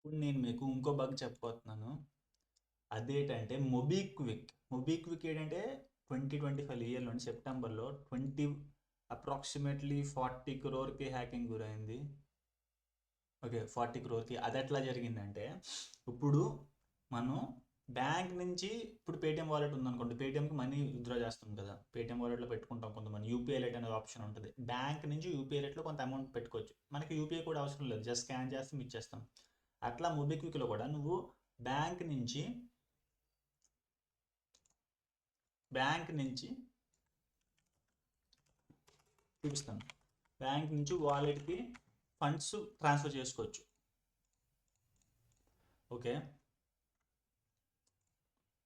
ఇప్పుడు నేను మీకు ఇంకో బగ్ చెప్పబోతున్నాను. అదేంటంటే మొబిక్విక్ ఏంటంటే 2025 ఇయర్లోని సెప్టెంబర్లో అప్రాక్సిమేట్లీ 40 క్రోర్కి హ్యాకింగ్ గురైంది. ఓకే, 40 క్రోర్కి. అది ఎట్లా జరిగిందంటే, ఇప్పుడు మనం బ్యాంక్ నుంచి ఇప్పుడు పేటిఎం వాలెట్ ఉందనుకోండి, పేటిఎంకి మనీ విత్డ్రా చేస్తాం కదా, పేటిఎం వాలెట్లో పెట్టుకుంటాం. కొంతమంది యూపీఐ లైట్ అనే ఆప్షన్ ఉంటుంది. బ్యాంక్ నుంచి యూపీఐ లైట్లో కొంత అమౌంట్ పెట్టుకోవచ్చు. మనకి యూపీఐ కూడా అవసరం లేదు, జస్ట్ స్కాన్ చేస్తాం, ఇచ్చేస్తాం. అట్లా మొబిక్విక్లో కూడా నువ్వు బ్యాంక్ నుంచి చూపిస్తాను, బ్యాంక్ నుంచి వాలెట్కి ఫండ్స్ ట్రాన్స్ఫర్ చేసుకోవచ్చు. ఓకే,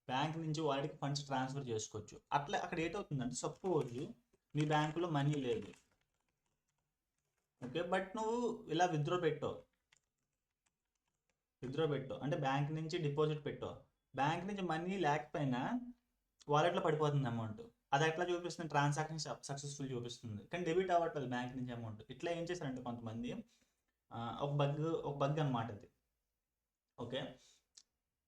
బ్యాంక్ నుంచి వాలెట్కి ఫండ్స్ ట్రాన్స్ఫర్ చేసుకోవచ్చు. అట్లా అక్కడ ఏటవుతుందంటే, సపోజ్ మీ బ్యాంకులో మనీ లేదు, ఓకే, బట్ నువ్వు ఇలా విత్డ్రా పెట్టావు అంటే బ్యాంక్ నుంచి డిపాజిట్ పెట్టావు. బ్యాంక్ నుంచి మనీ లేకపోయినా వాలెట్లో పడిపోతుంది అమౌంట్. అది ఎట్లా చూపిస్తుంది? ట్రాన్సాక్షన్ సక్సెస్ఫుల్ చూపిస్తుంది, కానీ డెబిట్ అవ్వట్లేదు బ్యాంక్ నుంచి అమౌంట్. ఇట్లా ఏం చేశారంటే కొంతమంది, ఒక బగ్ అనమాట అది. ఓకే,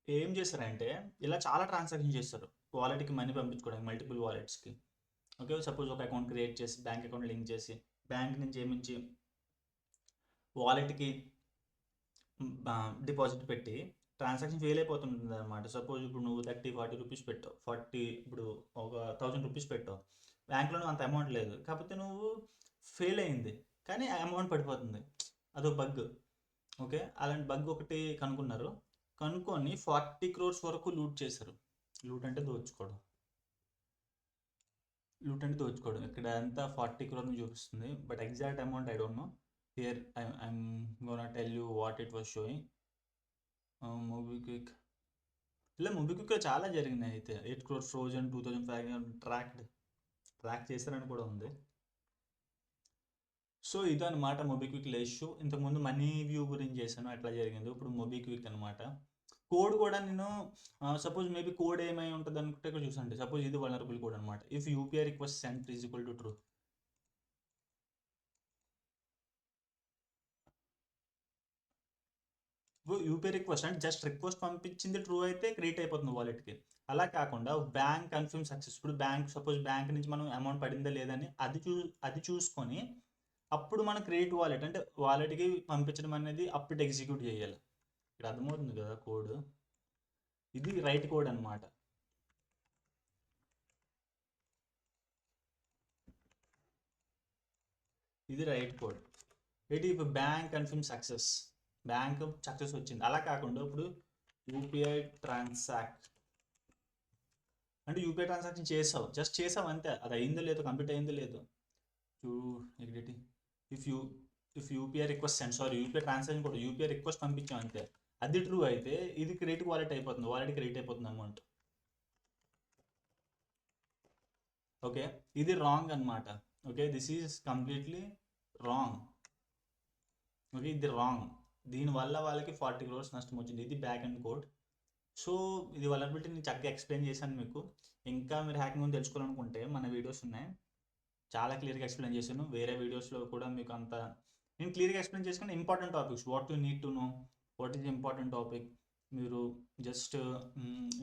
ఏం చేస్తారంటే ఇలా చాలా ట్రాన్సాక్షన్ చేస్తారు వాలెట్కి మనీ పంపించుకోవడానికి, మల్టిపుల్ వాలెట్స్కి. ఓకే, సపోజ్ ఒక అకౌంట్ క్రియేట్ చేసి బ్యాంక్ అకౌంట్ లింక్ చేసి బ్యాంక్ నుంచి ఏమించి వాలెట్కి డిపాజిట్ పెట్టి ట్రాన్సాక్షన్ ఫెయిల్ అయిపోతుంది అనమాట. సపోజ్ ఇప్పుడు నువ్వు 30-40 రూపీస్ పెట్టావు, ఇప్పుడు ఒక 1000 రూపీస్ పెట్టావు, బ్యాంక్లో అంత అమౌంట్ లేదు, కాకపోతే నువ్వు ఫెయిల్ అయింది, కానీ అమౌంట్ పడిపోతుంది. అదో బగ్. ఓకే, అలాంటి బగ్ ఒకటి కనుక్కొని 40 క్రోర్స్ వరకు లూట్ చేశారు. లూట్ అంటే దోచుకోవడం. ఇక్కడ అంతా 40 క్రోర్ని చూపిస్తుంది, but exact amount I don't know. Here I'm gonna tell you what it was showing. మొబిక్విక్లో చాలా జరిగినాయి. అయితే 8 crores ఫ్రోజన్, 2500 ట్రాక్ చేశారని కూడా ఉంది. సో ఇదన్నమాట మొబిక్విక్లో ఇష్యూ. ఇంతకుముందు మనీ వ్యూ గురించి చేశాను, ఎట్లా జరిగిందో. ఇప్పుడు మొబిక్విక్ అనమాట. కోడ్ కూడా నేను సపోజ్ మేబీ కోడ్ ఏమై ఉంటుంది అనుకుంటే ఇక్కడ చూసండి. సపోజ్ ఇది వల్నరబుల్ కోడ్ అనమాట. If UPI request sent is equal to true, UPI request అంటే జస్ట్ రిక్వెస్ట్ పంపించింది ట్రూ అయితే క్రియేట్ అయిపోతుంది వాలెట్కి. అలా కాకుండా బ్యాంక్ కన్ఫర్మ్ సక్సెస్. ఇప్పుడు సపోజ్ బ్యాంక్ నుంచి మనం అమౌంట్ పడిందా లేదని అది చూసుకొని అప్పుడు మనం క్రియేట్ వాలెట్ అంటే వాలెట్కి పంపించడం అనేది అప్పుడు ఎగ్జిక్యూట్ చేయాలి. ఇక్కడ అర్థమవుతుంది కదా కోడ్. ఇది రైట్ కోడ్ అనమాట. ఇది రైట్ కోడ్. ఇప్పుడు bank confirm success, bank success వచ్చింది. అలా కాకుండా ఇప్పుడు యూపీఐ ట్రాన్సాక్షన్ చేసావు, జస్ట్ చేసావు అంతే. అది అయిందో లేదో, కంప్లీట్ అయిందో లేదో if UPI request send, UPI transaction కూడా యూపీఐ రిక్వెస్ట్ పంపించాం అంతే, అది ట్రూ అయితే ఇది క్రెడిట్ వాలెట్ క్రెడిట్ అయిపోతుంది అమౌంట్. ఓకే, ఇది రాంగ్ అనమాట. Okay, this is completely wrong. Okay, ఇది రాంగ్. దీనివల్ల వాళ్ళకి 40 crores నష్టం వచ్చింది. ఇది బ్యాక్ అండ్ కోడ్. సో ఇది వలనబిలిటీ నేను చక్కగా ఎక్స్ప్లెయిన్ చేశాను మీకు. ఇంకా మీరు హ్యాకింగ్ గురించి తెలుసుకోవాలనుకుంటే మన వీడియోస్ ఉన్నాయి, చాలా క్లియర్గా ఎక్స్ప్లెయిన్ చేశాను. వేరే వీడియోస్లో కూడా మీకు అంత నేను క్లియర్గా ఎక్స్ప్లెయిన్ చేసుకుని important topics, what you need to know, what is important topic, మీరు జస్ట్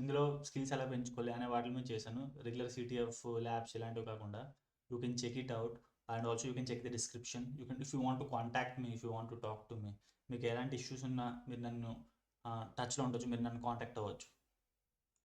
ఇందులో స్కిల్స్ ఎలా పెంచుకోవాలి అనే వాటి మీద చేశాను. రెగ్యులర్ సిటీఎఫ్ ల్యాబ్స్ ఇలాంటివి కాకుండా you can check it out. And also you can check the description. If you want to contact me, if you want to talk to me, మీకు ఎలాంటి ఇష్యూస్ ఉన్నా మీరు నన్ను టచ్లో ఉండొచ్చు, మీరు నన్ను కాంటాక్ట్ అవ్వచ్చు.